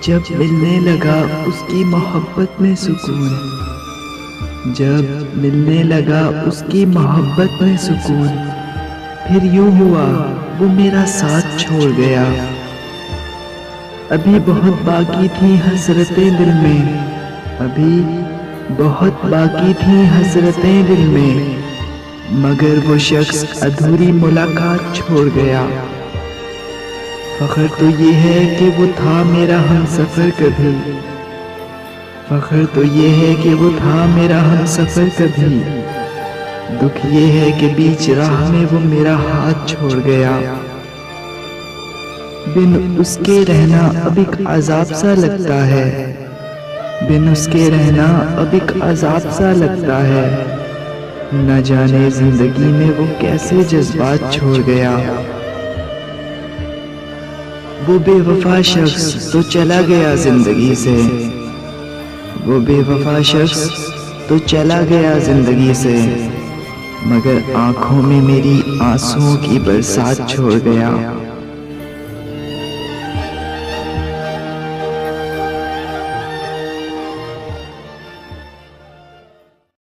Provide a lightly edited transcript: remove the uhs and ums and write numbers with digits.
जब मिलने लगा उसकी मोहब्बत में सुकून, जब मिलने लगा उसकी मोहब्बत में सुकून, फिर यूं हुआ वो मेरा साथ छोड़ गया। अभी बहुत बाकी थी हसरतें दिल में, अभी बहुत बाकी थी हसरतें दिल में, मगर वो शख्स अधूरी मुलाकात छोड़ गया। फख्र तो ये है कि वो था मेरा हमसफर कभी, फख्र तो ये है कि वो था मेरा हमसफर कभी, दुख ये है कि बीच राह में वो मेरा हाथ छोड़ गया। बिन उसके रहना अब एक अजाब सा लगता है, बिन उसके रहना अब एक अजाब सा लगता है, न जाने जिंदगी में वो कैसे जज्बात छोड़ गया। वो बेवफा शख्स तो चला गया जिंदगी से, वो बेवफा शख्स तो चला गया जिंदगी से, मगर आंखों में मेरी आंसुओं की बरसात छोड़ गया।